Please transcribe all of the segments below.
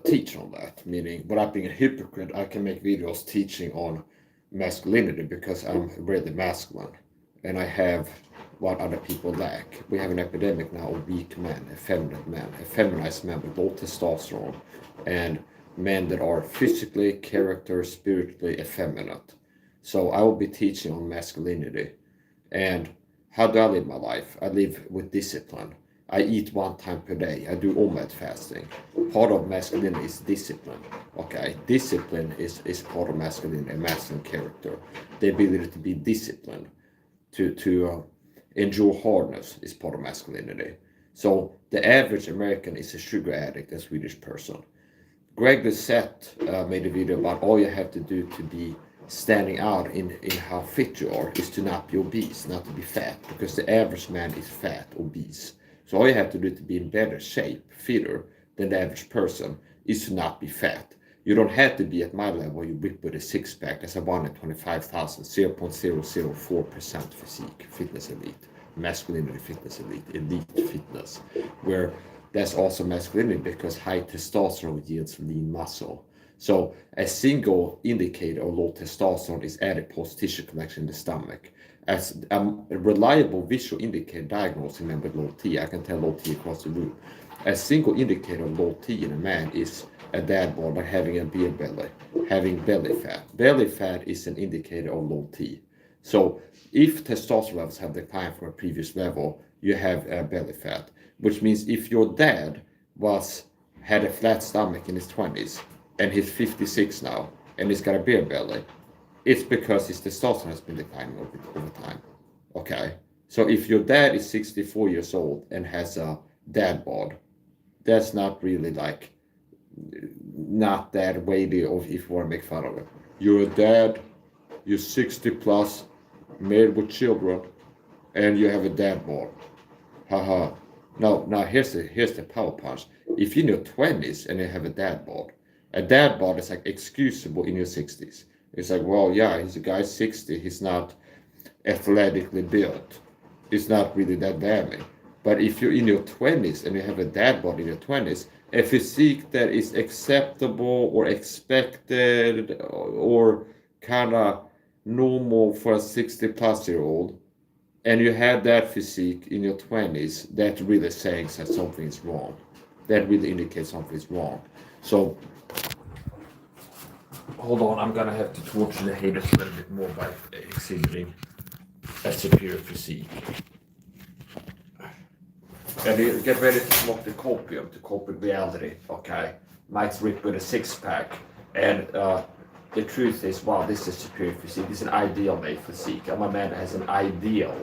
teach on that. Meaning, without being a hypocrite, I can make videos teaching on masculinity because I'm really masculine, and I have what other people lack. We have an epidemic now of weak men, effeminate men, effeminized men with low testosterone, and men that are physically, character, spiritually effeminate. So I will be teaching on masculinity. And how do I live my life? I live with discipline. I eat 1 time per day. I do OMAD fasting. Part of masculinity is discipline. Okay, discipline is part of masculinity, masculine character. The ability to be disciplined, to endure hardness is part of masculinity. So the average American is a sugar addict, a Swedish person. Greg Doucette made a video about all you have to do to be standing out in how fit you are is to not be obese, not to be fat, because the average man is fat, obese. So all you have to do to be in better shape, fitter than the average person, is to not be fat. You don't have to be at my level, you whip with a six-pack. That's a 1 in 25,000, 0.004% physique, fitness elite, masculinity fitness elite, elite fitness, where that's also masculinity because high testosterone yields lean muscle. So a single indicator of low testosterone is adipose tissue collection in the stomach. As a reliable visual indicator diagnosing men with low T, I can tell low T across the room. A single indicator of low T in a man is a dad bod, like having a beer belly, having belly fat. Belly fat is an indicator of low T. So if testosterone levels have declined from a previous level, you have belly fat, which means if your dad had a flat stomach in his 20s and he's 56 now and he's got a beer belly, it's because his testosterone has been declining over time. Okay, so if your dad is 64 years old and has a dad bod, that's not really not that weighty of if you want to make fun of it. You're a dad, you're 60 plus, married with children, and you have a dad bod. Haha. Now here's the power punch. If you're in your 20s and you have a dad bod is like excusable in your 60s. It's like, well, yeah, he's a guy 60, he's not athletically built. It's not really that damning. But if you're in your 20s and you have a dad bod in your 20s, a physique that is acceptable or expected or kind of normal for a 60 plus year old, and you have that physique in your 20s, that really saying that something is wrong. That really indicates something is wrong. So, hold on, I'm gonna have to torture the haters a little bit more by exhibiting a superior physique. And you get ready to smoke the copium to cope with reality, okay? Mike's ripped with a six-pack, and the truth is, wow, this is superior physique. This is an ideal male physique. I'm a man that has an ideal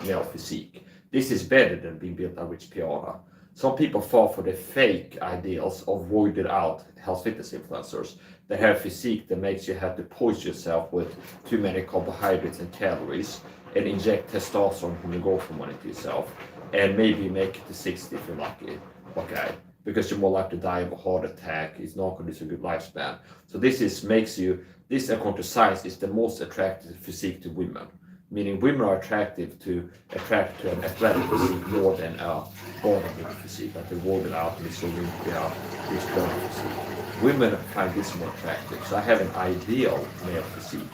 male physique. This is better than being built by Rich Piana. Some people fall for the fake ideals of voided out health fitness influencers that have physique that makes you have to poison yourself with too many carbohydrates and calories and inject testosterone from the growth hormone into yourself and maybe make it to 60 if you're lucky, okay? Because you're more likely to die of a heart attack. It's not going to be a good lifespan. So this according to science, is the most attractive physique to women. Meaning women are attracted to an athletic physique more than a bodybuilding physique, like the warded out, this Olympia, this body physique. Women find this more attractive. So I have an ideal male physique,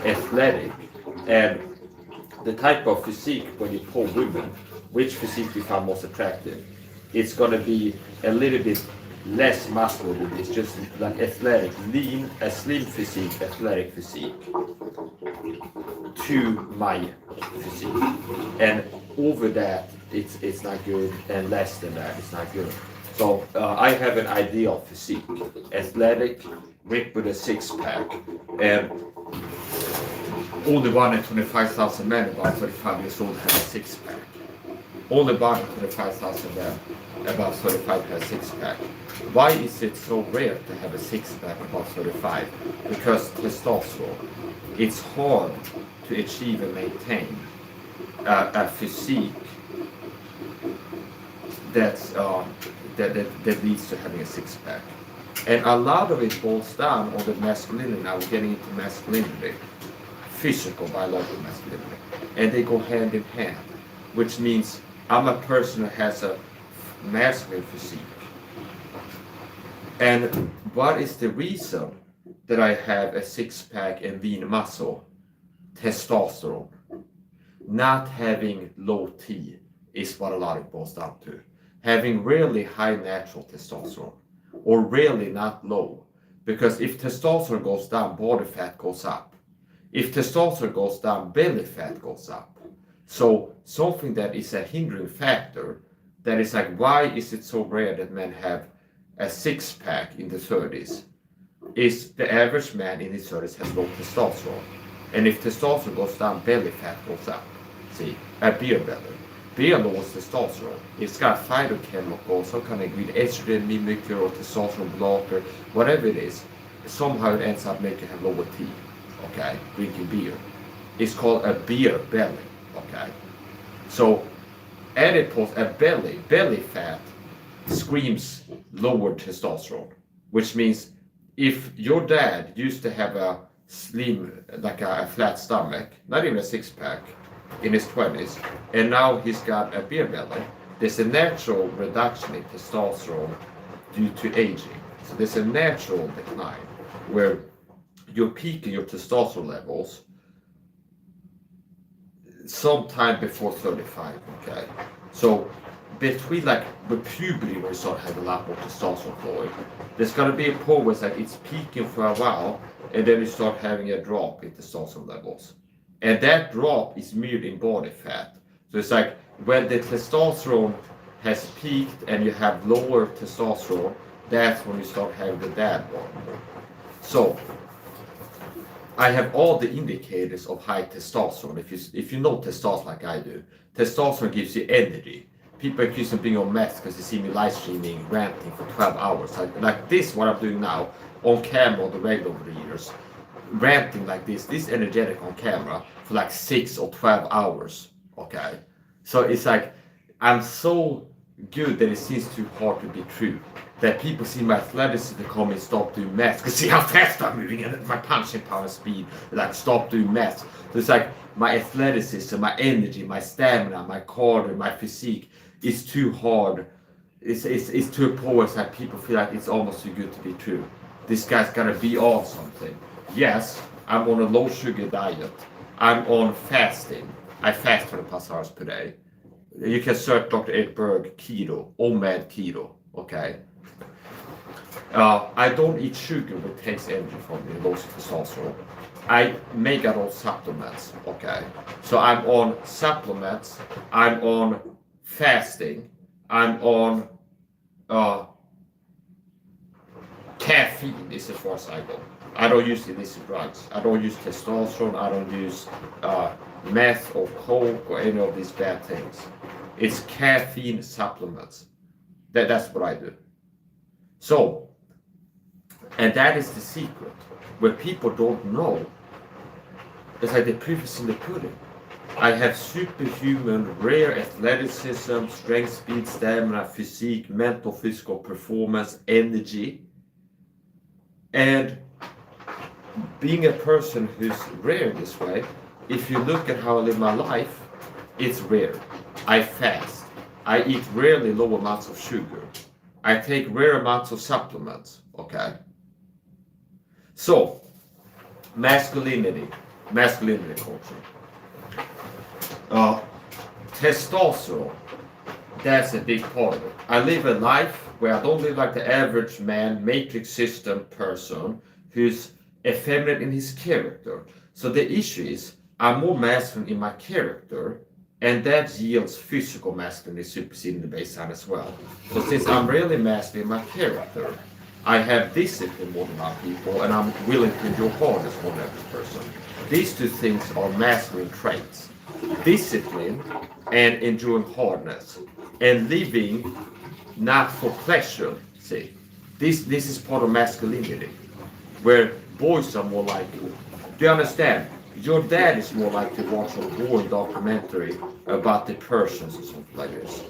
athletic, and the type of physique when you poll women, which physique you find most attractive, it's going to be a little bit less muscular. It's just like athletic, lean, a slim physique, athletic physique to my physique. And over that, it's not good, and less than that, it's not good. So I have an ideal physique, athletic, ripped with a six-pack, and only 1 in 25,000 men about 35 years old have a six-pack. Only 1 in 25,000 men about 35 have a six-pack. Why is it so rare to have a six-pack about 35? Because testosterone. It's hard to achieve and maintain a physique that leads to having a six-pack. And a lot of it boils down on the masculinity. Now we're getting into masculinity, physical, biological masculinity. And they go hand in hand, which means I'm a person who has a masculine physique. And what is the reason that I have a six-pack and lean muscle? Testosterone. Not having low T is what a lot of it boils down to. Having really high natural testosterone, or really not low. Because if testosterone goes down, body fat goes up. If testosterone goes down, belly fat goes up. So something that is a hindering factor, that is like, why is it so rare that men have a six-pack in the 30s? Is the average man in his 30s has low testosterone. And if testosterone goes down, belly fat goes up. See, a beer belly. Beer lowers testosterone. It's got phytochemicals, some kind of ingredient, estrogen mimicker or testosterone blocker, whatever it is. Somehow it ends up making you have lower T, okay, drinking beer. It's called a beer belly, okay. So adipose, a belly fat screams lower testosterone, which means if your dad used to have a slim, like a flat stomach, not even a six-pack, in his 20s, and now he's got a beer belly, there's a natural reduction in testosterone due to aging. So there's a natural decline where you're peaking your testosterone levels sometime before 35, okay? So between like with puberty where you start having a lot more testosterone flowing, there's gonna be a point where it's like it's peaking for a while and then you start having a drop in testosterone levels. And that drop is mirrored in body fat. So it's like when the testosterone has peaked and you have lower testosterone, that's when you start having the dad bod. So I have all the indicators of high testosterone. If you know testosterone like I do, testosterone gives you energy. People accuse me of being on meth because they see me live streaming, ranting for 12 hours. Like this, what I'm doing now, on camera on the regular over the years. Ranting like this energetic on camera for like 6 or 12 hours, okay? So it's like, I'm so good that it seems too hard to be true. That people see my athleticism come and stop doing math, because see how fast I'm moving and my punching power and speed, like stop doing math. So it's like my athleticism, my energy, my stamina, my cardio, my physique is too hard. It's to a point where like people feel like it's almost too good to be true. This guy's gotta be on something. Yes, I'm on a low sugar diet. I'm on fasting. I fast 20+ hours per day. You can search Dr. Ed Berg keto, OMAD keto, okay? I don't eat sugar, which takes energy from me, low testosterone. I make out all supplements, okay? So I'm on supplements, I'm on fasting, I'm on caffeine, is as far as I go. I don't use illicit drugs. I don't use testosterone. I don't use meth or coke or any of these bad things. It's caffeine supplements. That's what I do. So, and that is the secret. Where people don't know, it's like the proof is in the pudding. I have superhuman, rare athleticism, strength, speed, stamina, physique, mental, physical performance, energy. And being a person who's rare this way, if you look at how I live my life, it's rare. I fast. I eat rarely low amounts of sugar. I take rare amounts of supplements, okay? So, masculinity culture. Testosterone, that's a big part of it. I live a life where I don't live like the average man, matrix system person who's effeminate in his character. So the issue is, I'm more masculine in my character, and that yields physical masculinity superseding the baseline as well. So since I'm really masculine in my character, I have discipline more than other people, and I'm willing to endure hardness more than every person. These two things are masculine traits. Discipline and enduring hardness. And living not for pleasure, see. This is part of masculinity. Where boys are more like, do you understand? Your dad is more like to watch a boring documentary about the Persians or something like this.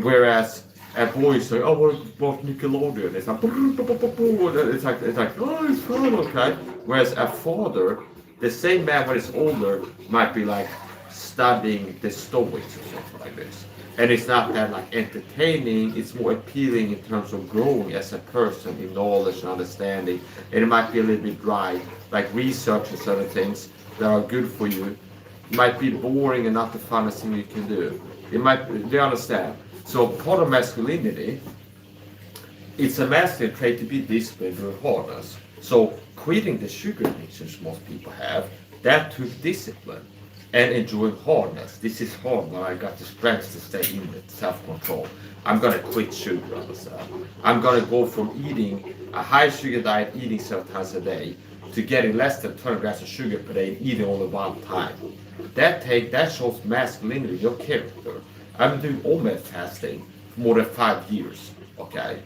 Whereas a boy is like, oh, well, watch Nickelodeon. It's like, oh, it's fun, okay. Whereas a father, the same man when he's older, might be like studying the Stoics or something like this. And it's not that like entertaining, it's more appealing in terms of growing as a person in knowledge and understanding. And it might be a little bit dry, like researching certain things that are good for you. It might be boring and not the funnest thing you can do. It might, do you understand? So part of masculinity, it's a masculine trait to be disciplined through hardness. So quitting the sugar addictions most people have, that took discipline and enjoying hardness. This is hard, but I got the strength to stay in it, self-control. I'm gonna quit sugar, understand? I'm gonna go from eating a high sugar diet, eating 7 times a day, to getting less than 20 grams of sugar per day, eating only 1 time. That shows masculinity, your character. I've been doing OMED fasting for more than 5 years, okay?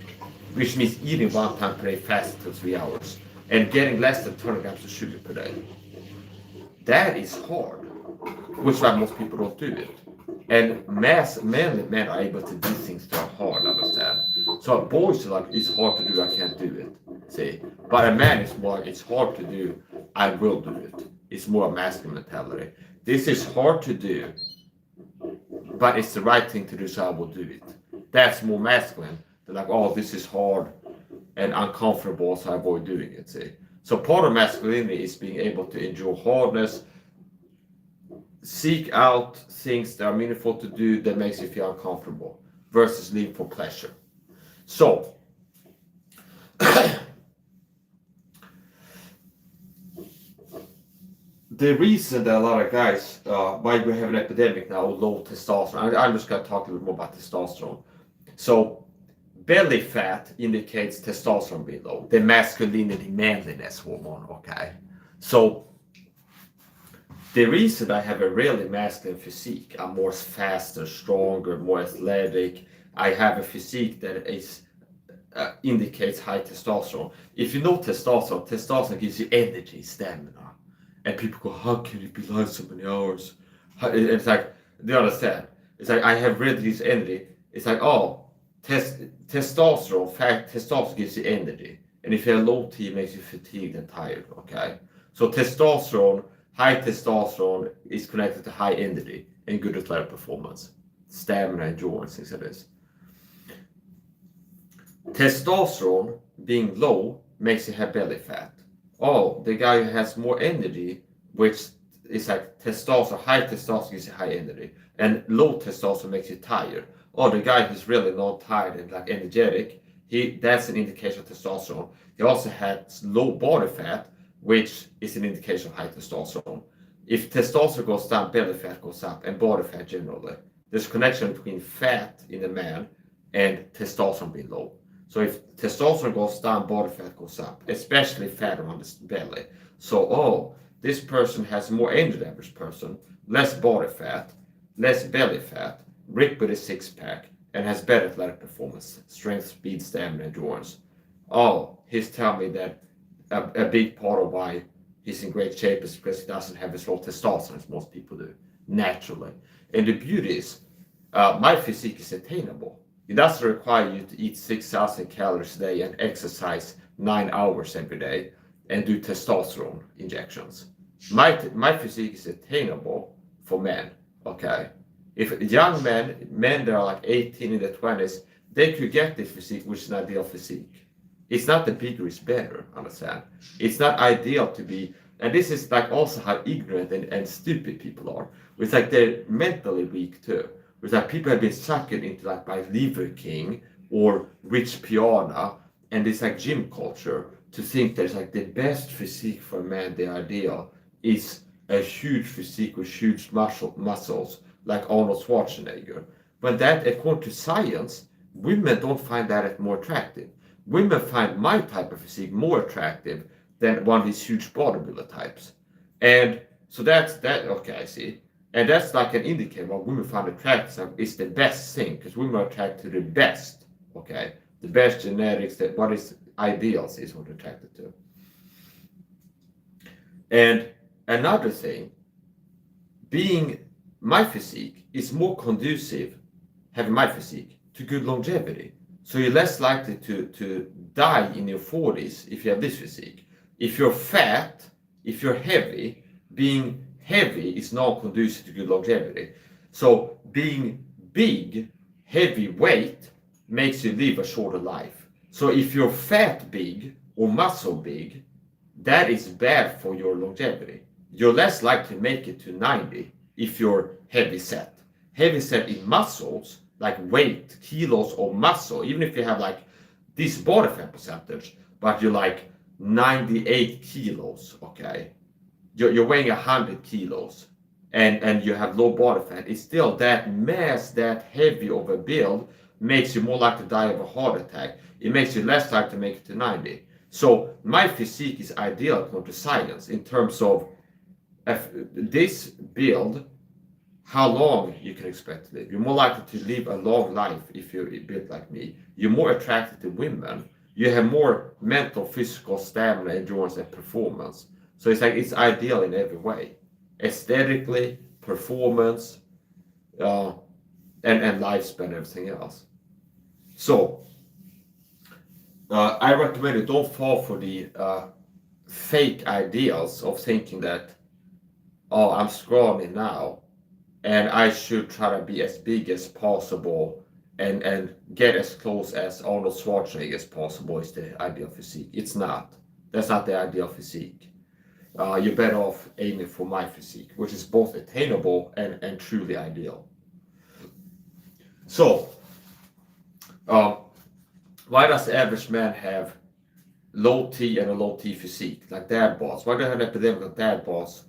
Which means eating 1 time per day, fasting for 3 hours, and getting less than 20 grams of sugar per day. That is hard, which is why most people don't do it. And mainly men are able to do things that are hard, understand? So boys are like, it's hard to do, I can't do it, see? But a man is more like, it's hard to do, I will do it. It's more a masculine mentality. This is hard to do, but it's the right thing to do, so I will do it. That's more masculine than like, oh, this is hard and uncomfortable, so I avoid doing it, see? So part of masculinity is being able to endure hardness, seek out things that are meaningful to do that makes you feel uncomfortable versus living for pleasure. So, the reason that a lot of guys, why we have an epidemic now of low testosterone, I'm just going to talk a little more about testosterone. So, belly fat indicates testosterone being low, the masculinity, manliness hormone, okay? So, the reason I have a really masculine physique, I'm more faster, stronger, more athletic, I have a physique that is indicates high testosterone. If you know testosterone gives you energy, stamina. And people go, how can you be alive so many hours? It's like, do you understand? It's like, I have read this energy. It's like, oh, testosterone gives you energy. And if you have low T, it makes you fatigued and tired, okay? So testosterone, high testosterone is connected to high energy and good athletic performance, stamina, endurance, things like this. Testosterone being low makes you have belly fat. Oh, the guy who has more energy, which is like testosterone, high testosterone gives you high energy, and low testosterone makes you tired. Oh, the guy who's really not tired and like energetic, that's an indication of testosterone. He also has low body fat, which is an indication of high testosterone. If testosterone goes down, belly fat goes up, and body fat generally. There's a connection between fat in a man and testosterone being low. So if testosterone goes down, body fat goes up, especially fat around the belly. So, oh, this person has more energy than the average person, less body fat, less belly fat, ripped with a six-pack, and has better athletic performance, strength, speed, stamina, endurance. Oh, he's telling me that a big part of why he's in great shape is because he doesn't have as low testosterone as most people do, naturally. And the beauty is, my physique is attainable. It doesn't require you to eat 6,000 calories a day and exercise 9 hours every day and do testosterone injections. My physique is attainable for men, okay? If young men that are like 18 in their 20s, they could get this physique, which is an ideal physique. It's not the bigger is better, understand? It's not ideal to be, and this is like also how ignorant and stupid people are. It's like they're mentally weak too. It's like people have been sucked into like by Liver King or Rich Piana and this like gym culture to think that it's like the best physique for a man, the ideal, is a huge physique with huge muscles like Arnold Schwarzenegger. But that, according to science, women don't find that more attractive. Women find my type of physique more attractive than one of these huge bodybuilder types. And so that's that, okay, I see. And that's like an indicator what women find attractive is the best thing, because women are attracted to the best, okay? The best genetics, that what is ideals is what they're attracted to. And another thing, being my physique is more conducive, having my physique, to good longevity. So you're less likely to die in your 40s if you have this physique. If you're fat, if you're heavy, being heavy is not conducive to good longevity. So being big, heavy weight makes you live a shorter life. So if you're fat big or muscle big, that is bad for your longevity. You're less likely to make it to 90 if you're heavy set. Heavy set in muscles, like weight, kilos of muscle, even if you have like this body fat percentage, but you're like 98 kilos, okay? You're weighing 100 kilos and you have low body fat, it's still that mass, that heavy of a build makes you more likely to die of a heart attack. It makes you less likely to make it to 90. So my physique is ideal according to science in terms of this build, how long you can expect to live. You're more likely to live a long life if you're built like me. You're more attracted to women. You have more mental, physical stamina, endurance, and performance. So it's like it's ideal in every way. Aesthetically, performance, and lifespan, and everything else. So I recommend you don't fall for the fake ideals of thinking that, oh, I'm scrawny now and I should try to be as big as possible and get as close as Arnold Schwarzenegger as possible is the ideal physique. It's not. That's not the ideal physique. You're better off aiming for my physique, which is both attainable and truly ideal. So, why does the average man have low T and a low T physique, like dad bods? Why do you have an epidemic of dad bods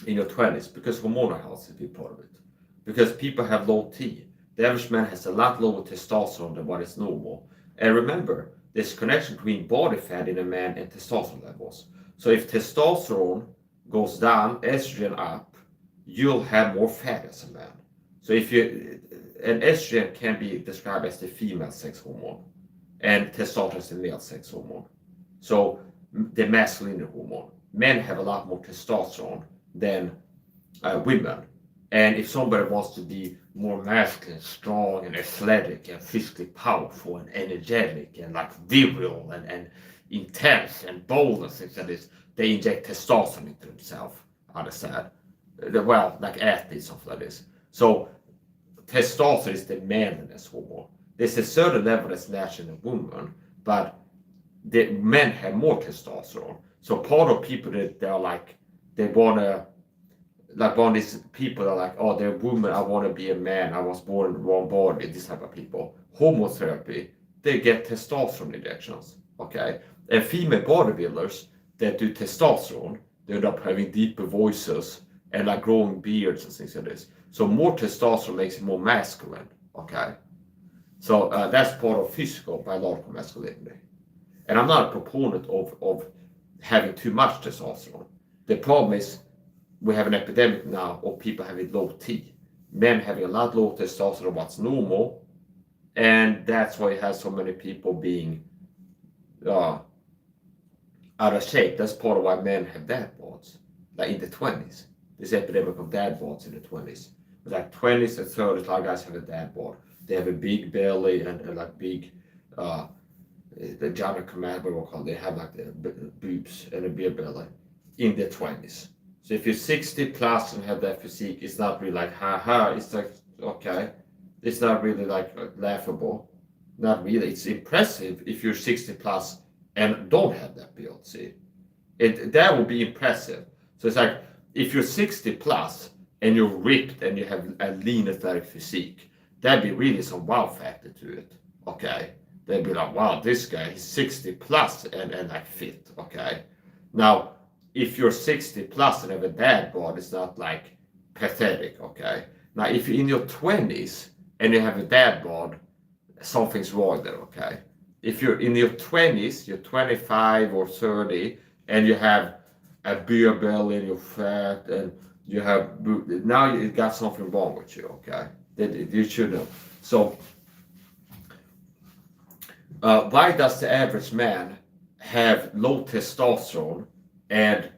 in your 20s? Because hormonal health is a big part of it. Because people have low T. The average man has a lot lower testosterone than what is normal. And remember, there's a connection between body fat in a man and testosterone levels. So if testosterone goes down, estrogen up, you'll have more fat as a man. So and estrogen can be described as the female sex hormone, and testosterone is the male sex hormone. So the masculine hormone. Men have a lot more testosterone than women. And if somebody wants to be more masculine, strong, and athletic, and physically powerful, and energetic, and like virile, and intense, and bold, and things like this, they inject testosterone into themselves, other side. Well, like athletes, something like this. So testosterone is the manliness hormone. There's a certain level that's natural in a woman, but the men have more testosterone. So part of people that they're like, they want to, like one of these people are like, oh, they're a woman, I want to be a man, I was born in the wrong body, this type of people. Homotherapy, they get testosterone injections, okay? And female bodybuilders that do testosterone, they end up having deeper voices and like growing beards and things like this. So more testosterone makes it more masculine, okay? So that's part of physical, biological masculinity. And I'm not a proponent of having too much testosterone. The problem is we have an epidemic now of people having low T. Men having a lot lower testosterone than what's normal. And that's why you have so many people being out of shape. That's part of why men have dad bods, like in the 20s. This epidemic of dad bods in the 20s. But like 20s and 30s, a lot of guys have a dad bod. They have a big belly and like big, the Johnny Command, what we call it, they have like the boobs and a beer belly in their 20s. So if you're 60 plus and have that physique, it's not really like, haha, it's like, okay. It's not really like laughable. Not really. It's impressive if you're 60 plus and don't have that build, see. That would be impressive. So it's like, if you're 60 plus and you're ripped and you have a lean athletic physique, that'd be really some wow factor to it, okay? They'd be like, wow, this guy, he's 60 plus and like fit, okay? Now, if you're 60 plus and have a dad bod, it's not like pathetic, okay? Now, if you're in your 20s and you have a dad bod, something's wrong there, okay? If you're in your 20s, you're 25 or 30, and you have a beer belly and you're fat and you have, now you got something wrong with you, okay? That you should know. So, why does the average man have low testosterone and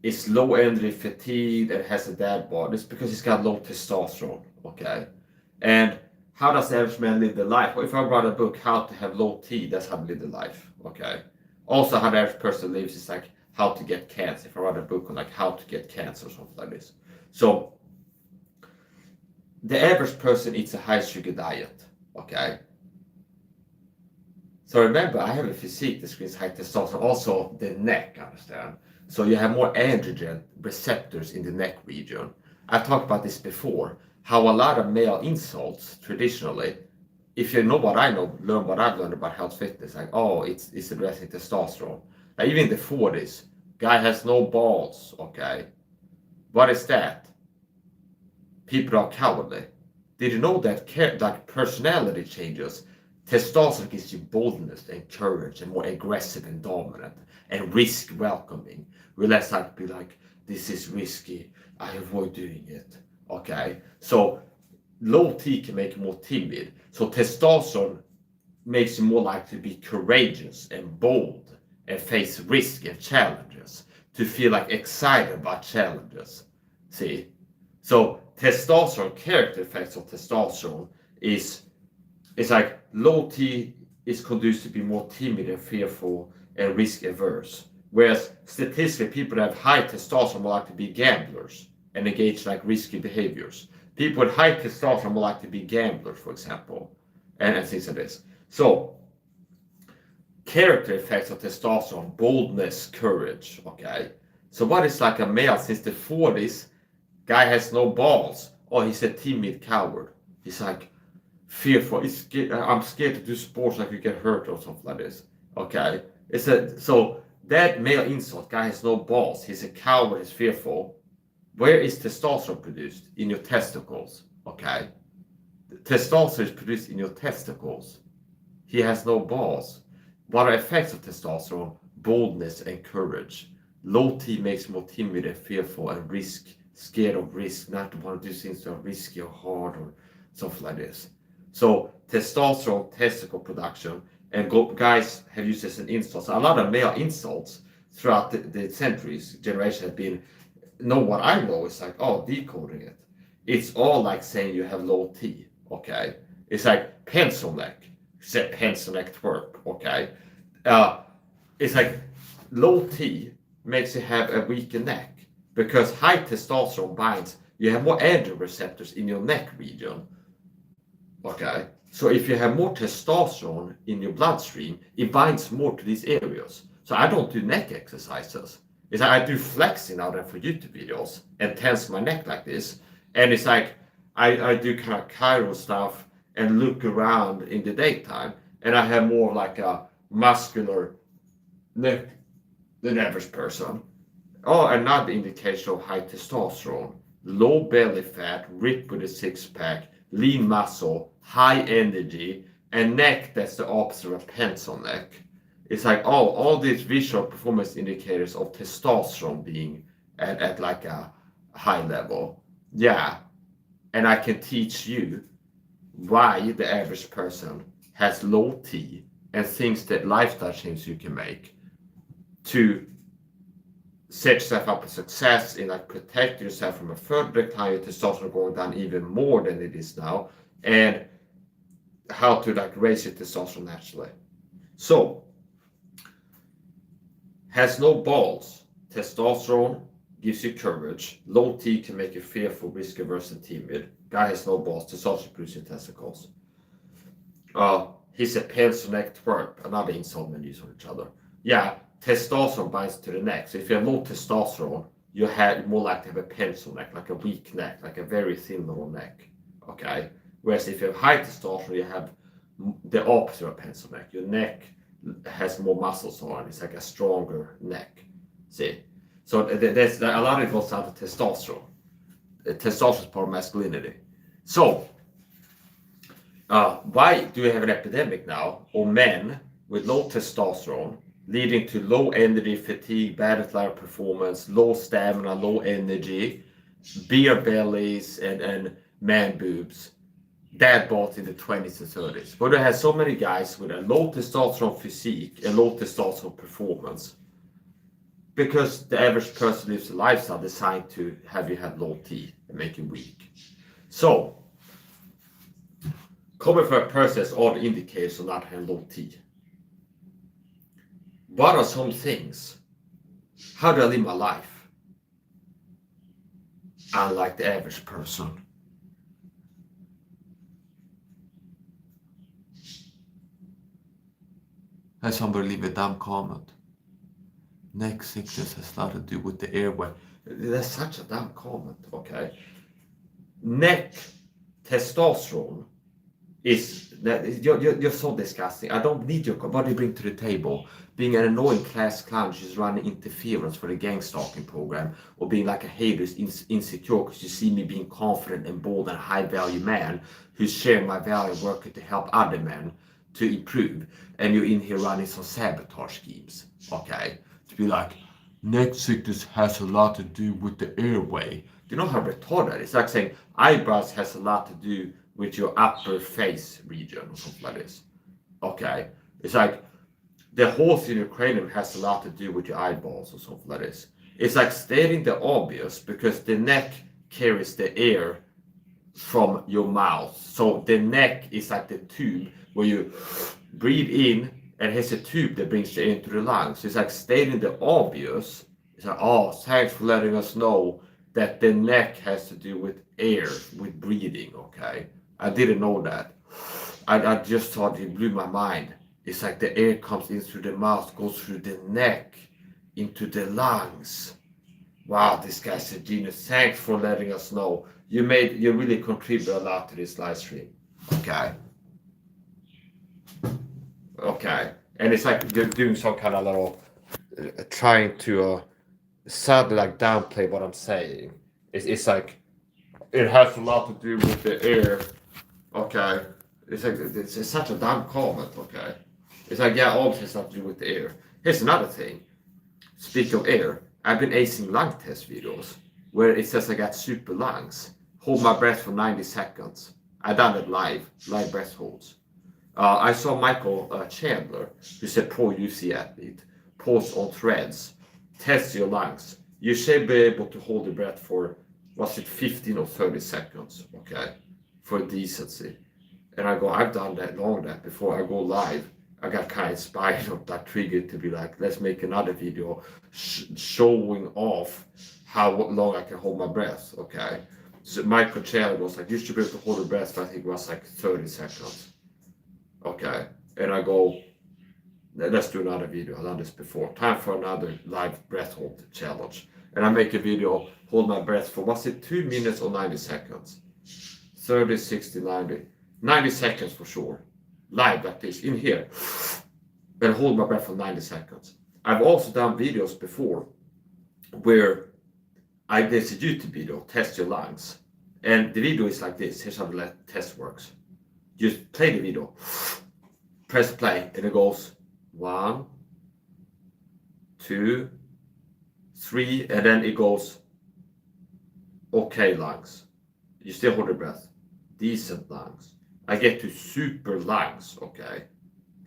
is low energy, fatigued, and has a dad bod? It's because he's got low testosterone, okay? And how does the average man live their life? Well, if I write a book, How to Have Low T, that's how to live the life, okay? Also, how the average person lives is like how to get cancer. If I write a book on like how to get cancer or something like this. So, the average person eats a high sugar diet, okay? So remember, I have a physique that screens high testosterone, also the neck, understand? So you have more androgen receptors in the neck region. I've talked about this before, how a lot of male insults traditionally, if you know what I know, learn what I've learned about health fitness, like, oh, it's addressing testosterone. Like even in the 40s, guy has no balls, okay? What is that? People are cowardly. Did you know that like personality changes? Testosterone gives you boldness and courage and more aggressive and dominant and risk welcoming. We're less like be like, this is risky, I avoid doing it. Okay, so low T can make you more timid. So testosterone makes you more likely to be courageous and bold and face risk and challenges, to feel like excited about challenges. See? So testosterone, character effects of testosterone is like low T is conducive to be more timid and fearful and risk averse. Whereas statistically, people that have high testosterone are more likely to be gamblers and engage in like risky behaviors. People with high testosterone are more likely to be gamblers, for example, and things like this. So character effects of testosterone, boldness, courage, okay? So what is like a male since the 40s? Guy has no balls. Oh, he's a timid coward. He's like fearful. I'm scared to do sports. I could get hurt or something like this. Okay. So that male insult. Guy has no balls. He's a coward. He's fearful. Where is testosterone produced? In your testicles. Okay. Testosterone is produced in your testicles. He has no balls. What are effects of testosterone? Boldness and courage. Low T makes more timid and fearful and scared of risk, not to want to do things that are risky or hard or stuff like this. So testosterone, testicle production, and guys have used this as an insult. So a lot of male insults throughout the centuries, generation have been, what I know is like, oh, decoding it. It's all like saying you have low T, okay? It's like pencil neck, say pencil neck twerk, okay? It's like low T makes you have a weaker neck. Because high testosterone binds, you have more androgen receptors in your neck region. Okay, so if you have more testosterone in your bloodstream, it binds more to these areas. So I don't do neck exercises. It's like I do flexing out there for YouTube videos and tense my neck like this. And it's like I do kind of chiro stuff and look around in the daytime. And I have more like a muscular neck than average person. Oh, another indication of high testosterone. Low belly fat, ripped with a six-pack, lean muscle, high energy, and neck that's the opposite of a pencil neck. It's like, oh, all these visual performance indicators of testosterone being at like a high level. Yeah, and I can teach you why the average person has low T and thinks that lifestyle changes you can make to set yourself up for success in like protect yourself from a further decline, your testosterone going down even more than it is now, and how to like raise your testosterone naturally. So, has no balls. Testosterone gives you courage. Low T can make you fearful, risk averse, and timid. Guy has no balls. Testosterone produces testicles. He's a pencil neck twerp. Another insult men use on each other. Yeah. Testosterone binds to the neck. So if you have low testosterone, you're more likely to have a pencil neck, like a weak neck, like a very thin little neck. Okay? Whereas if you have high testosterone, you have the opposite of a pencil neck. Your neck has more muscles on it. It's like a stronger neck. See? So there's a lot of it goes down to testosterone. Testosterone is part of masculinity. So, why do we have an epidemic now of men with low testosterone, leading to low energy, fatigue, bad athletic performance, low stamina, low energy, beer bellies, and man boobs, dad bods in the 20s and 30s? But it has so many guys with a low testosterone physique and low testosterone performance because the average person lives a lifestyle designed to have you have low T and make you weak. So, coming from a person that's all the indicators of not having low T. What are some things? How do I live my life? Unlike the average person. Has somebody leave a dumb comment? Neck sickness has nothing to do with the airway. That's such a dumb comment, okay? Neck testosterone is that you're so disgusting. I don't need your what do you bring to the table? Being an annoying class clown who's running interference for the gang stalking program, or being like a hater who's insecure because you see me being confident and bold and high value man who's sharing my value working to help other men to improve, and you're in here running some sabotage schemes, okay? To be like, neck sickness has a lot to do with the airway. Do you know how retarded it is? It's like saying eyebrows has a lot to do with your upper face region or something like this. Okay? It's like the holes in your cranium has a lot to do with your eyeballs or something like this. It's like stating the obvious because the neck carries the air from your mouth. So the neck is like the tube where you breathe in and has a tube that brings the air into the lungs. It's like stating the obvious. It's like, oh, thanks for letting us know that the neck has to do with air, with breathing, okay? I didn't know that. I just thought it blew my mind. It's like the air comes in through the mouth, goes through the neck, into the lungs. Wow, this guy's a genius. Thanks for letting us know. You really contribute a lot to this live stream. Okay. Okay. And it's like you're doing some kind of little, trying to sadly like downplay what I'm saying. It's like, it has a lot to do with the air. Okay. It's like, it's such a dumb comment, okay? It's like, yeah, all has nothing to do with the air. Here's another thing. Speak of air, I've been acing lung test videos where it says I got super lungs. Hold my breath for 90 seconds. I done it live breath holds. I saw Michael Chandler, who's a pro UFC athlete, post on Threads, test your lungs. You should be able to hold your breath for, was it 15 or 30 seconds, okay, for decency. And I go, I've done that long that before I go live. I got kind of inspired of that trigger to be like, let's make another video showing off how long I can hold my breath, okay? So Michael Chandler was like, you should be able to hold your breath for, I think it was like 30 seconds. Okay, and I go, let's do another video. I've done this before. Time for another live breath hold challenge. And I make a video, hold my breath for, was it 2 minutes or 90 seconds? 30, 60, 90. 90 seconds for sure. Live like this, in here. And hold my breath for 90 seconds. I've also done videos before where there's a YouTube video, test your lungs. And the video is like this. Here's how the test works. Just play the video, press play, and it goes 1, 2, 3, and then it goes okay lungs. You still hold your breath. Decent lungs. I get to super lungs, okay?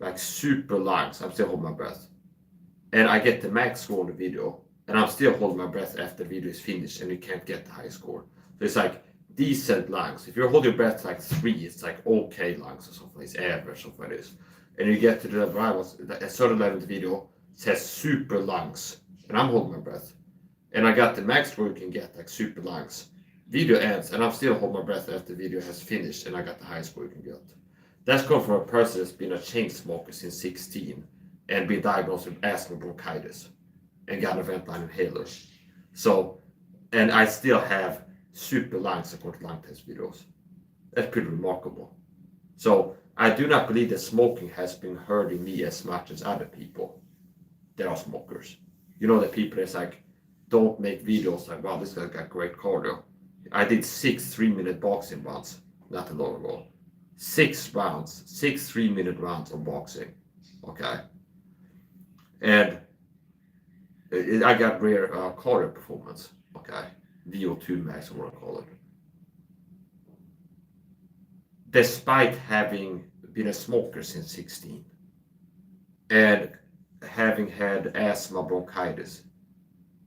Like super lungs. I'm still holding my breath. And I get the max score on the video, and I'm still holding my breath after the video is finished, and you can't get the high score. So it's like decent lungs. If you're holding your breath like 3, it's like okay lungs or something. It's average or something like this. And you get to the level I was, a certain level of the video says super lungs, and I'm holding my breath. And I got the max score you can get, like super lungs. Video ends, and I'm still holding my breath after the video has finished, and I got the highest score you can get. That's come from a person that's been a chain smoker since 16 and been diagnosed with asthma bronchitis and got a vent line inhaler. So, and I still have super lungs according to lung test videos. That's pretty remarkable. So I do not believe that smoking has been hurting me as much as other people that are smokers. You know, the people that's like, don't make videos like, wow, this guy got great cardio. I did 6 3-minute boxing rounds not too long ago. 6 rounds, 6 3-minute rounds of boxing. Okay. And I got rare cardio performance. Okay. VO2 max, or what I call it. Despite having been a smoker since 16 and having had asthma bronchitis,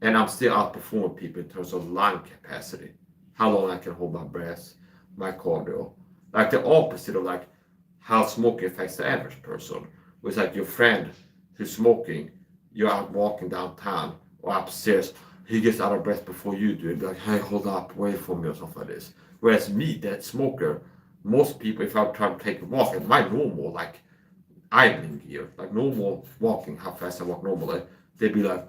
and I'm still outperforming people in terms of lung capacity, how long I can hold my breath, my cardio. Like the opposite of like how smoking affects the average person. It's like your friend who's smoking, you're out walking downtown or upstairs, he gets out of breath before you do. It'd be like, hey, hold up, wait for me or something like this. Whereas me, that smoker, most people, if I'm trying to take a walk, and my normal, like, idling gear, like normal walking, how fast I walk normally, they'd be like,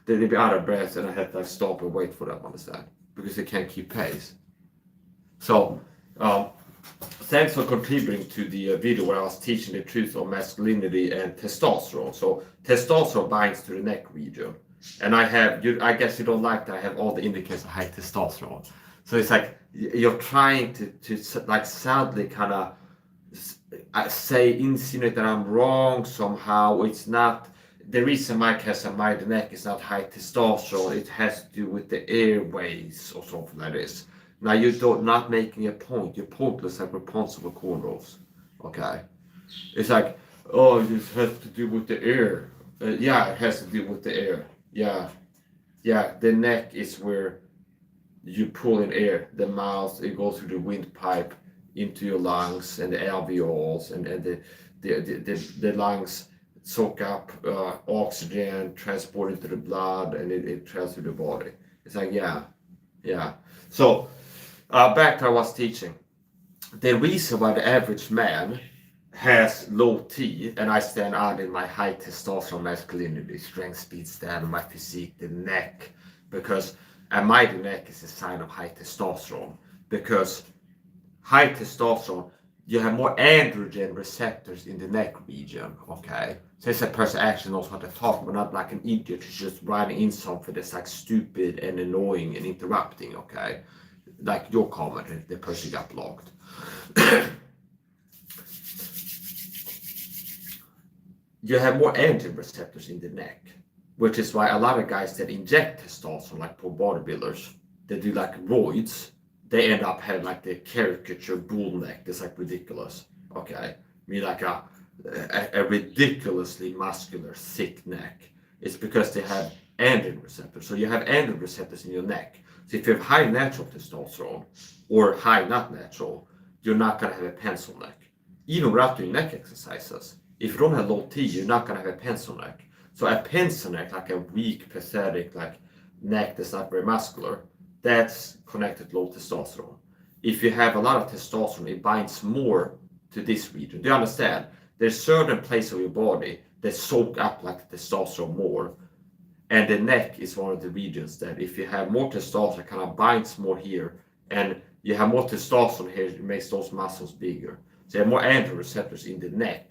they'd be out of breath, and I had to like stop and wait for them, understand? Because they can't keep pace. So, thanks for contributing to the video where I was teaching the truth on masculinity and testosterone. So, testosterone binds to the neck region. And I guess you don't like that I have all the indicators of high testosterone. So it's like you're trying to like sadly kind of insinuate that I'm wrong somehow. It's not. The reason Mike has a mild neck is not high testosterone. It has to do with the airways or something like this. Now you're not making a point. You're pointless like responsible cornrows. Okay, it's like, oh, this has to do with the air. Yeah, it has to do with the air. Yeah, the neck is where you pull in air. The mouth, it goes through the windpipe into your lungs and the alveoles, and the lungs soak up oxygen, transport it to the blood, and it travels through the body. It's like, yeah. So back to what I was teaching. The reason why the average man has low T, and I stand out in my high testosterone masculinity, strength, speed, stamina, my physique, the neck, because a mighty neck is a sign of high testosterone. Because high testosterone, you have more androgen receptors in the neck region, okay? So it's a person actually knows what to talk about, not like an idiot who's just writing in something that's like stupid and annoying and interrupting, okay? Like your comment, the person got blocked. You have more androgen receptors in the neck, which is why a lot of guys that inject testosterone, like pro bodybuilders, they do like roids, they end up having like the caricature bull neck. That's like ridiculous. Okay, I mean like a ridiculously muscular, thick neck. It's because they have androgen receptors. So you have androgen receptors in your neck. So if you have high natural testosterone or high not natural, you're not gonna have a pencil neck. Even without doing neck exercises, if you don't have low T, you're not gonna have a pencil neck. So a pencil neck, like a weak, pathetic, like neck that's not very muscular, that's connected to low testosterone. If you have a lot of testosterone, it binds more to this region. Do you understand? There's certain places of your body that soak up like testosterone more, and the neck is one of the regions that if you have more testosterone, it kind of binds more here, and you have more testosterone here, it makes those muscles bigger. So you have more androgen receptors in the neck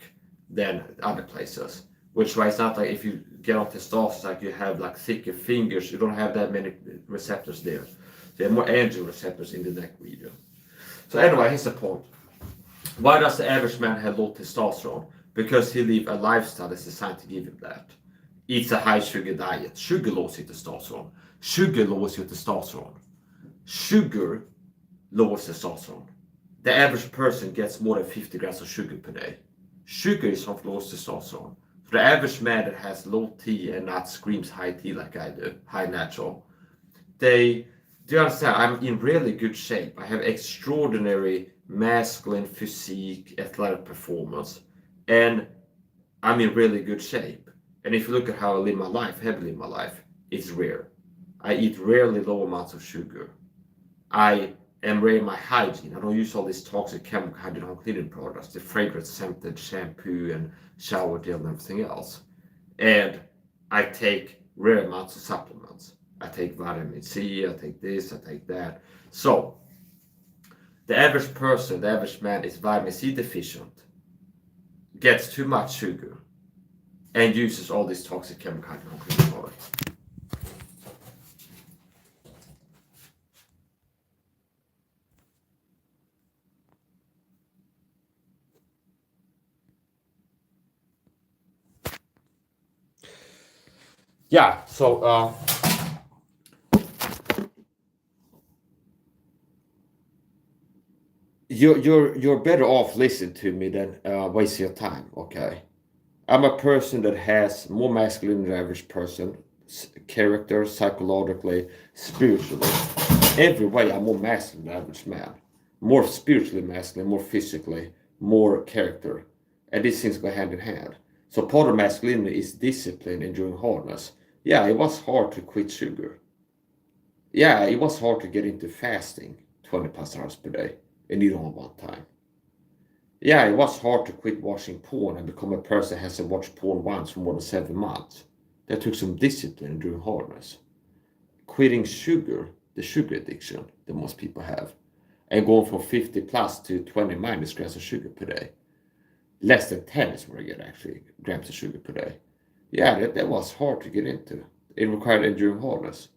than other places. Which why it's not like if you get on testosterone, like you have like thicker fingers, you don't have that many receptors there. So you have more androgen receptors in the neck region. So anyway, here's the point. Why does the average man have low testosterone? Because he lives a lifestyle that's designed to give him that. Eats a high sugar diet. Sugar lowers your testosterone. Sugar lowers your testosterone. Sugar lowers testosterone. The average person gets more than 50 grams of sugar per day. Sugar is what lowers testosterone. So the average man that has low T and not screams high T like I do, high natural, do you understand? I'm in really good shape. I have extraordinary masculine physique, athletic performance, and I'm in really good shape. And if you look at how I live my life, heavily in my life, it's rare. I eat rarely low amounts of sugar. I am rare in my hygiene. I don't use all these toxic chemical hygiene cleaning products, the fragrance scented shampoo and shower gel and everything else. And I take rare amounts of supplements. I take vitamin C, I take this, I take that. So the average person, the average man is vitamin C deficient, gets too much sugar, and uses all these toxic chemical hygiene products. Yeah, so you're better off listening to me than wasting your time. Okay, I'm a person that has more masculine than the average person, character, psychologically, spiritually. Every way, I'm more masculine than the average man. More spiritually masculine, more physically, more character, and these things go hand in hand. So part of masculinity is discipline and enduring hardness. Yeah, it was hard to quit sugar. Yeah, it was hard to get into fasting 20 plus hours per day and eat all one time. Yeah, it was hard to quit watching porn and become a person who hasn't watched porn once for more than 7 months. That took some discipline during hardness. Quitting sugar, the sugar addiction that most people have, and going from 50 plus to 20 minus grams of sugar per day. Less than 10 is what I get actually, grams of sugar per day. Yeah, that was hard to get into. It required enduring hardness.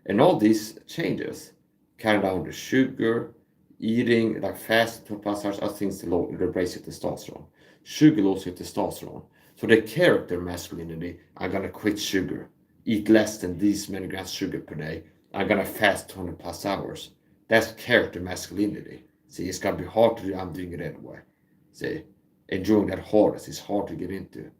And all these changes, cutting down the sugar, eating like fast 12 plus hours, are things to raise your testosterone. Sugar lowers your testosterone. So the character masculinity, I'm gonna quit sugar, eat less than these many grams of sugar per day, I'm gonna fast 20 plus hours. That's character masculinity. See, it's gonna be hard to do, I'm doing it anyway. See, enjoying that hardness is hard to get into.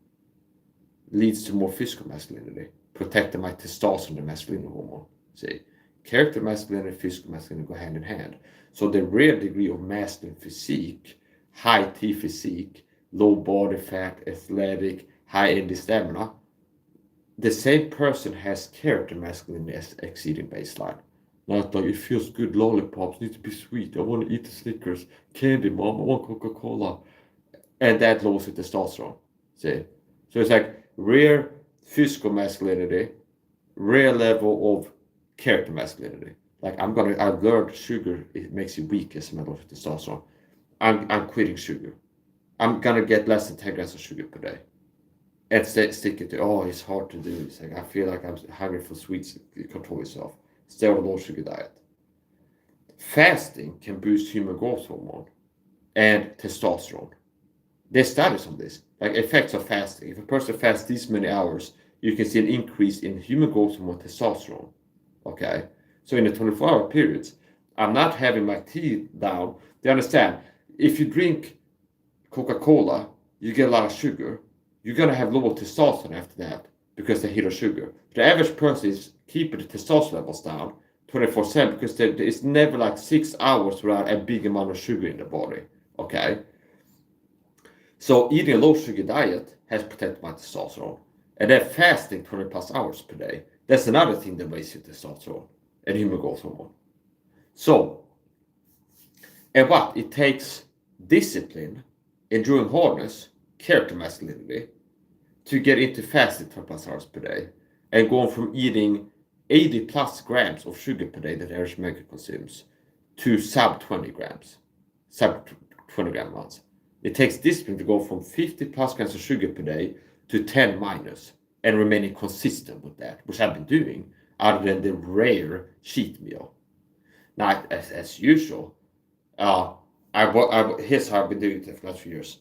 Leads to more physical masculinity, protecting my testosterone, the masculine hormone. See, character masculinity and physical masculinity go hand in hand. So the rare degree of masculine physique, high T physique, low body fat, athletic, high energy stamina, the same person has character masculinity as exceeding baseline. Not like it feels good, lollipops need to be sweet. I want to eat the Snickers, candy, mom. I want Coca-Cola, and that lowers the testosterone. See, so it's like rare physical masculinity, rare level of character masculinity. Like I've learned sugar, it makes you weak as a matter of testosterone. I'm quitting sugar. I'm gonna get less than 10 grams of sugar per day. And stick it to, oh, it's hard to do. It's like, I feel like I'm hungry for sweets, control yourself. Stay on a low sugar diet. Fasting can boost human growth hormone and testosterone. There's studies on this, like effects of fasting. If a person fasts these many hours, you can see an increase in human growth hormone testosterone. Okay, so in the 24-hour periods, I'm not having my tea down. They understand, if you drink Coca-Cola, you get a lot of sugar. You're gonna have lower testosterone after that because they hit on sugar. The average person is keeping the testosterone levels down 24/7 because it's never like 6 hours without a big amount of sugar in the body. Okay, so eating a low sugar diet has protected my testosterone, and then fasting 20 plus hours per day. That's another thing that raises your testosterone and human growth hormone. So, and what it takes discipline, enduring hardness, character masculinity, to get into fasting 20 plus hours per day, and going from eating 80 plus grams of sugar per day that the average American consumes to sub 20 grams, sub 20 gram amounts. It takes discipline to go from 50 plus grams of sugar per day to 10 minus and remaining consistent with that, which I've been doing, other than the rare cheat meal. Now, as usual, here's how I've been doing it for the last few years.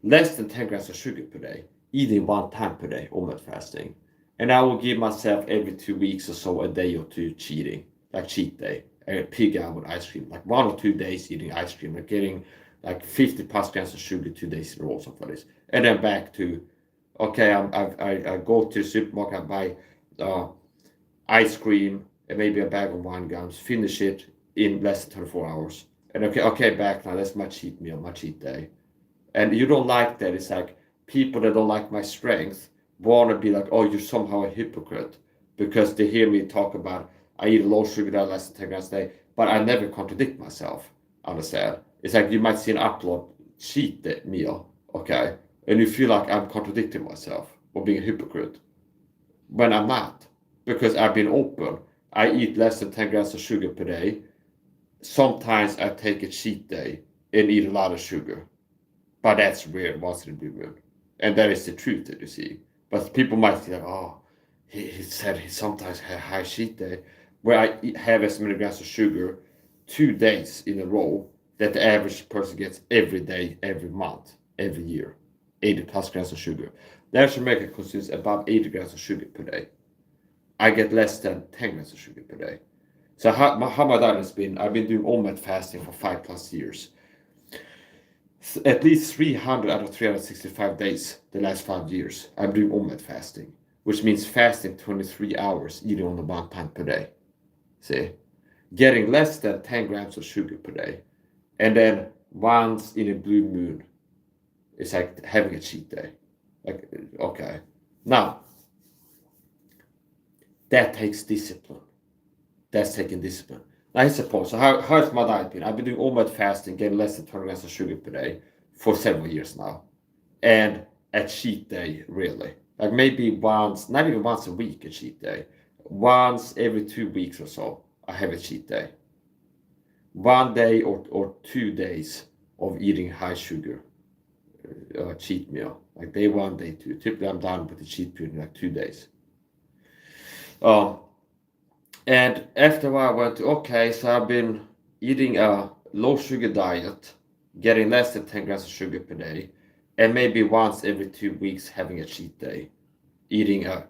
Less than 10 grams of sugar per day, eating 1 time per day, almost fasting. And I will give myself every 2 weeks or so a day or two cheating, like cheat day, and pig out with ice cream, like 1 or 2 days eating ice cream, like getting like 50 plus grams of sugar 2 days in a row, something like this. And then back to, okay, I go to the supermarket, I buy ice cream and maybe a bag of wine gums, finish it in less than 24 hours. And okay, back now, that's my cheat meal, my cheat day. And you don't like that. It's like people that don't like my strength want to be like, oh, you're somehow a hypocrite because they hear me talk about I eat a low sugar diet, less than 10 grams a day, but I never contradict myself. Understand? It's like you might see an upload cheat meal, okay, and you feel like I'm contradicting myself or being a hypocrite when I'm not, because I've been open. I eat less than 10 grams of sugar per day. Sometimes I take a cheat day and eat a lot of sugar. But that's rare once in a blue moon. And that is the truth that you see. But people might say, oh, he said he sometimes had a high cheat day where I have as many grams of sugar 2 days in a row that the average person gets every day, every month, every year. 80 plus grams of sugar. The average American consumes about 80 grams of sugar per day. I get less than 10 grams of sugar per day. So how my diet has been, I've been doing OMAD fasting for 5 plus years. At least 300 out of 365 days the last 5 years, I'm doing OMAD fasting, which means fasting 23 hours, eating only 1 time per day. See? Getting less than 10 grams of sugar per day. And then once in a blue moon, it's like having a cheat day. Like, okay. Now, that takes discipline. That's taking discipline. Now, I suppose, so how has my diet been? I've been doing OMAD fasting, getting less than 20 grams of sugar per day. for several years now. And a cheat day, really. Like maybe once, not even once a week, a cheat day. Once every 2 weeks or so, I have a cheat day. One day or 2 days of eating high sugar cheat meal. Like day one, day two. Typically, I'm done with the cheat period in like 2 days. And after a while, I went to, okay, so I've been eating a low sugar diet, getting less than 10 grams of sugar per day, and maybe once every 2 weeks having a cheat day,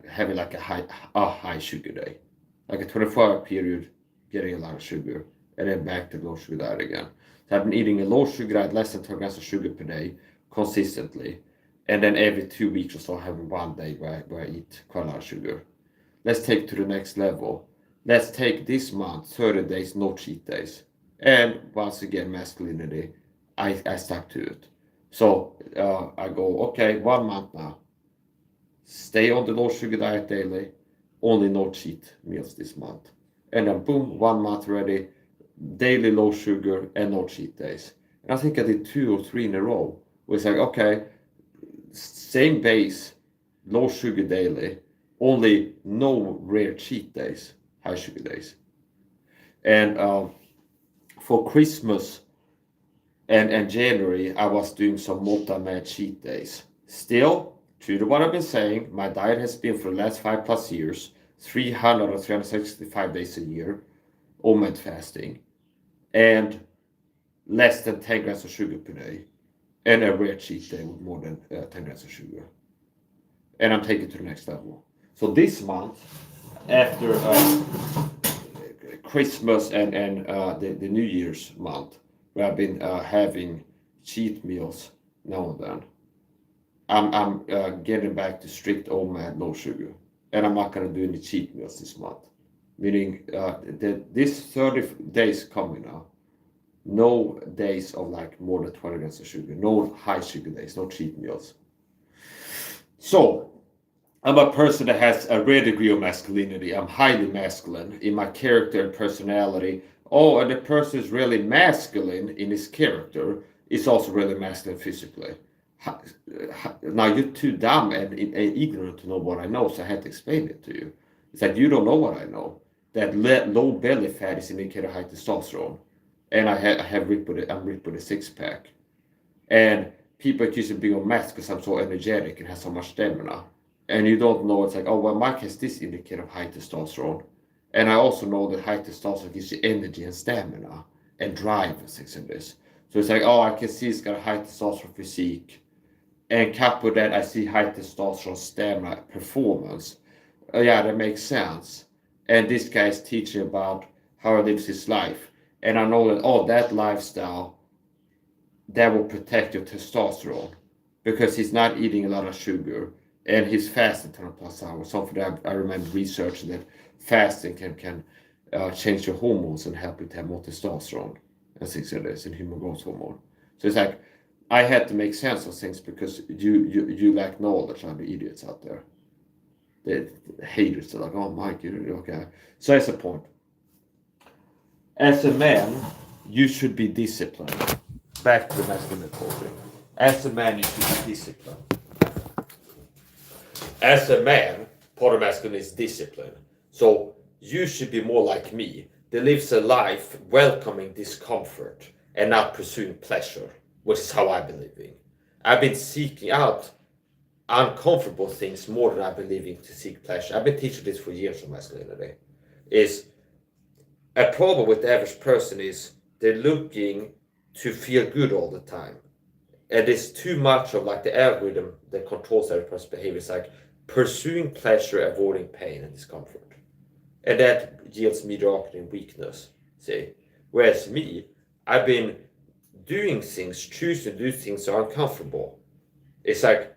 having like a high sugar day, like a 24-hour period, getting a lot of sugar, and then back to low sugar diet again. So I've been eating a low sugar diet, less than 10 grams of sugar per day, consistently, and then every 2 weeks or so having one day where I eat quite a lot of sugar. Let's take it to the next level. Let's take this month, 30 days, no cheat days. And once again, masculinity, I stuck to it. So I go, okay, 1 month now. Stay on the low sugar diet daily, only no cheat meals this month. And then boom, 1 month ready, daily low sugar and no cheat days. And I think I did 2 or 3 in a row. Where it's like, okay, same base, low sugar daily, only no rare cheat days, high sugar days. And for Christmas and January, I was doing some multi-mad cheat days. Still, true to what I've been saying, my diet has been for the last 5+ years, 300 or 365 days a year, OMAD fasting, and less than 10 grams of sugar per day, and a rare cheat day with more than 10 grams of sugar. And I'm taking it to the next level. So this month, after Christmas and the New Year's month, where I've been having cheat meals now and then, I'm getting back to strict OMAD, no sugar, and I'm not going to do any cheat meals this month. Meaning this 30 days coming now, no days of like more than 20 grams of sugar, no high sugar days, no cheat meals. So I'm a person that has a rare degree of masculinity. I'm highly masculine in my character and personality. Oh, and the person is really masculine in his character is also really masculine physically. Now you're too dumb and ignorant to know what I know, so I had to explain it to you. It's like you don't know what I know. That low belly fat is an indicator of high testosterone, and I'm ripped with a 6-pack. And people accuse me of being a mess because I'm so energetic and have so much stamina. And you don't know, it's like, oh, well, Mike has this indicator of high testosterone. And I also know that high testosterone gives you energy and stamina and drive and things like this. So it's like, oh, I can see he's got a high testosterone physique. And coupled with that, I see high testosterone stamina performance. Yeah, that makes sense. And this guy is teaching about how he lives his life. And I know that, oh, that lifestyle, that will protect your testosterone because he's not eating a lot of sugar. And he's fasting 10+ hours. Something that I remember researching that fasting can change your hormones and help you to have more testosterone and things like this, and human growth hormone. So it's like I had to make sense of things because you lack knowledge on the idiots out there. The haters are like, oh Mike, you're okay. So that's the point. As a man, you should be disciplined. Back to the masculine culture. As a man, you should be disciplined. As a man, part of masculine is discipline. So you should be more like me, that lives a life welcoming discomfort and not pursuing pleasure, which is how I've been living. I've been seeking out uncomfortable things more than I've been living to seek pleasure. I've been teaching this for years on masculinity. Is a problem with the average person is they're looking to feel good all the time. And it's too much of like the algorithm that controls every person's behavior. It's like pursuing pleasure, avoiding pain and discomfort. And that yields mediocrity and weakness, see? Whereas me, I've been doing things, choosing to do things that are uncomfortable. It's like,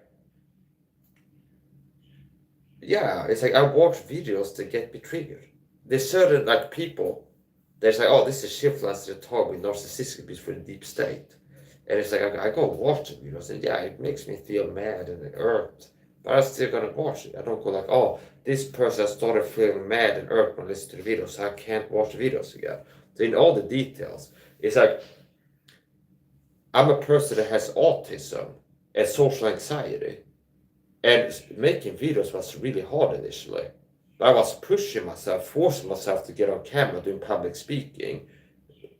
yeah, it's like I watch videos that get me triggered. There's certain like people, they're like, oh, this is shiftless, they're talking narcissistic abuse for the deep state. And it's like, I go watch the videos and yeah, it makes me feel mad and irked. But I'm still gonna watch it. I don't go like, oh, this person started feeling mad and irked when I listen to the videos, so I can't watch the videos again. So in all the details, it's like, I'm a person that has autism and social anxiety. And making videos was really hard initially. I was pushing myself, forcing myself to get on camera doing public speaking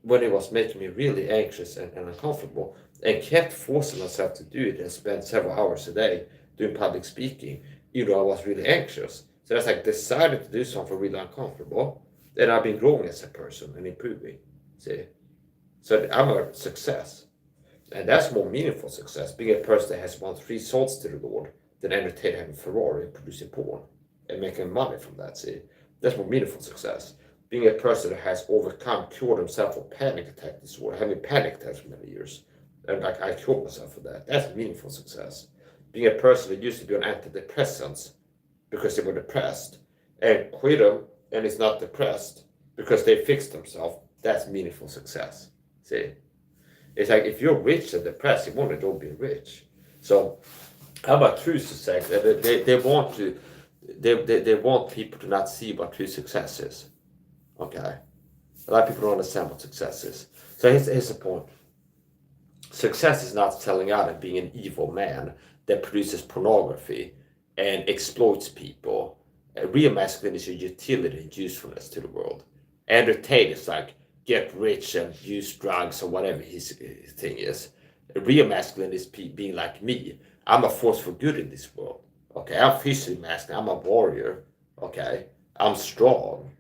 when it was making me really anxious and uncomfortable, and kept forcing myself to do it and spend several hours a day doing public speaking, even though I was really anxious. So that's like decided to do something really uncomfortable, and I've been growing as a person and improving. See? So I'm a success. And that's more meaningful success, being a person that has won 3 souls to the Lord than entertaining having a Ferrari and producing porn and making money from that. See, that's more meaningful success. Being a person that has overcome, cured himself of panic attack disorder, having panic attacks for many years, and like I cured myself of that. That's meaningful success. Being a person that used to be on antidepressants because they were depressed and quit them and is not depressed because they fixed themselves. That's meaningful success. See. It's like if you're rich and depressed, you want to don't be rich. So how about true success? They want people to not see what true success is. Okay. A lot of people don't understand what success is. So here's the point. Success is not selling out and being an evil man that produces pornography and exploits people. Real masculinity is utility and usefulness to the world. Entertain is like get rich and use drugs or whatever his thing is. Real masculine is being like me. I'm a force for good in this world. Okay, I'm physically masculine. I'm a warrior. Okay, I'm strong.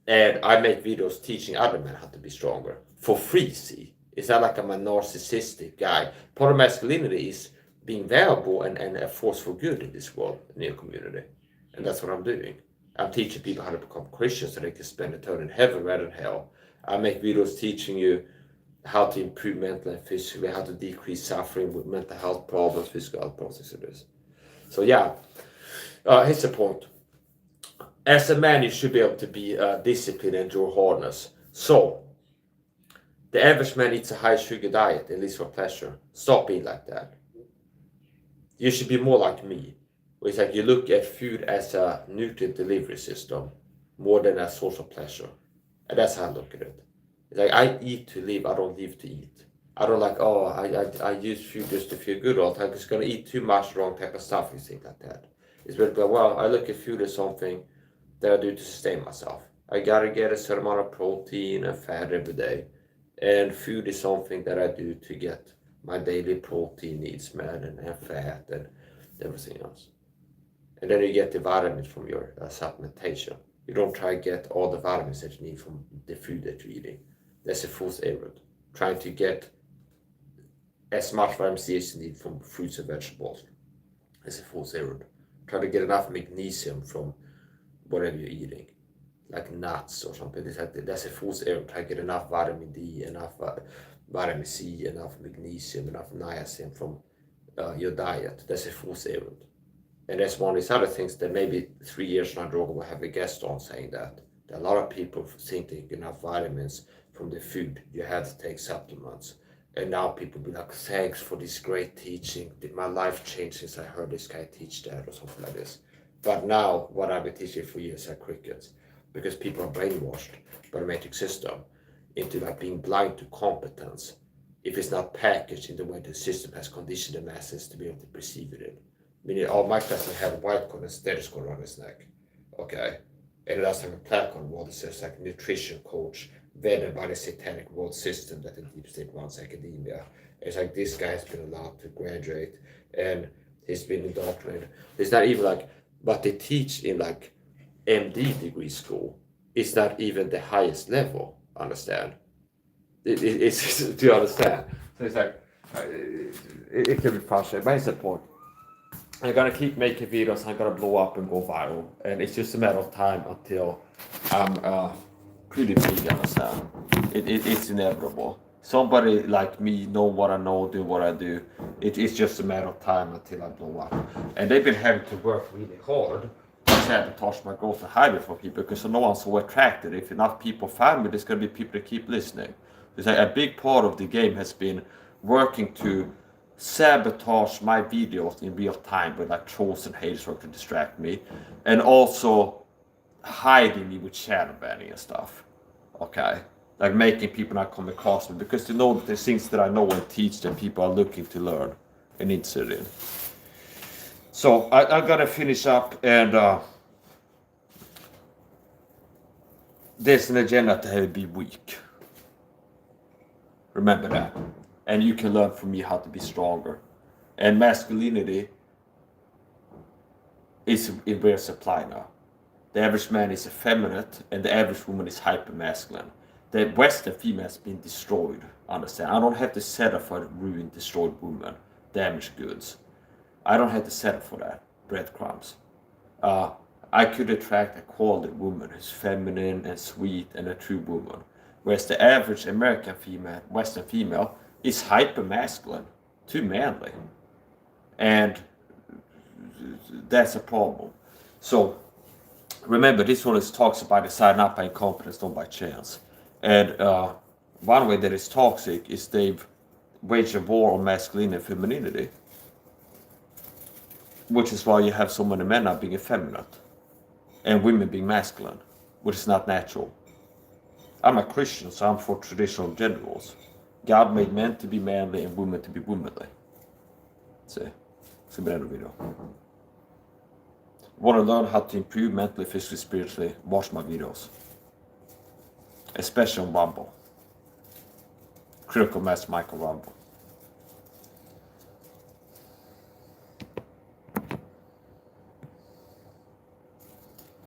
And I make videos teaching other men how to be stronger for free, see? It's not like I'm a narcissistic guy. Part of masculinity is being valuable and a force for good in this world, in your community. And that's what I'm doing. I'm teaching people how to become Christians so they can spend eternity in heaven rather than hell. I make videos teaching you how to improve mentally and physically, how to decrease suffering with mental health problems, physical health problems, and this. So yeah, here's the point. As a man, you should be able to be disciplined and endure hardness. So, the average man eats a high sugar diet, at least for pleasure. Stop being like that. You should be more like me. It's like you look at food as a nutrient delivery system more than a source of pleasure. And that's how I look at it. It's like I eat to live, I don't live to eat. I don't like, I use food just to feel good all the time. It's going to eat too much wrong type of stuff, you think like that. It's better, well, I look at food as something that I do to sustain myself. I got to get a certain amount of protein and fat every day. And food is something that I do to get my daily protein needs met and fat and everything else. And then you get the vitamins from your supplementation. You don't try to get all the vitamins that you need from the food that you're eating. That's a false error. Trying to get as much vitamin C as you need from fruits and vegetables. That's a false error. Try to get enough magnesium from whatever you're eating, like nuts or something. That's a false error. Try to get enough vitamin D, enough vitamin C, enough magnesium, enough niacin from your diet. That's a false error. And that's one of these other things that maybe 3 years from now, Drogo will have a guest on saying that. A lot of people think they get enough vitamins from the food. You have to take supplements. And now people be like, thanks for this great teaching. Did my life change since I heard this guy teach that or something like this? But now, what I've been teaching for years are crickets. Because people are brainwashed by the matrix system into like being blind to competence if it's not packaged in the way the system has conditioned the masses to be able to perceive it in. Meaning, my class will have a white cone and status cone around his neck. Okay? And it does have a plaque on the wall that says like nutrition coach, vetted by the satanic world system that the deep state runs academia. It's like this guy has been allowed to graduate and he's been indoctrinated. It's not even like what they teach in like MD degree school is not even the highest level, understand? It's do you understand? So it's like, it can be frustrating, but it's the point. I'm gonna keep making videos, I'm gonna blow up and go viral. And it's just a matter of time until I'm pretty big, understand? It's inevitable. Somebody like me know what I know, do what I do. It's just a matter of time until I blow up. And they've been having to work really hard to sabotage my growth and hide it from people because no one's so attracted. If enough people find me, there's gonna be people that keep listening. It's like a big part of the game has been working to sabotage my videos in real time with like trolls and haters work to distract me, and also hiding me with shadow banning and stuff. Okay, like making people not come across me, because they know that there's things that I know and teach that people are looking to learn and interested in. So I gotta finish up, and there's an agenda to have it be weak. Remember that. And you can learn from me how to be stronger. And masculinity is in rare supply now. The average man is effeminate, and the average woman is hyper-masculine. The Western female has been destroyed, understand? I don't have to settle for ruined, destroyed women, damaged goods. I don't have to settle for that, breadcrumbs. I could attract a quality woman who's feminine and sweet and a true woman. Whereas the average American female, Western female, is hyper-masculine, too manly. And that's a problem. So remember, this one talks about deciding not by incompetence, not by chance. And one way that it's toxic is they've waged a war on masculinity and femininity, which is why you have so many men now being effeminate and women being masculine, which is not natural. I'm a Christian, so I'm for traditional gender roles. God made men to be manly and women to be womanly. See, it's a better video. Want to learn how to improve mentally, physically, spiritually? Watch my videos, especially on Rumble. Critical Mass Michael Rumble.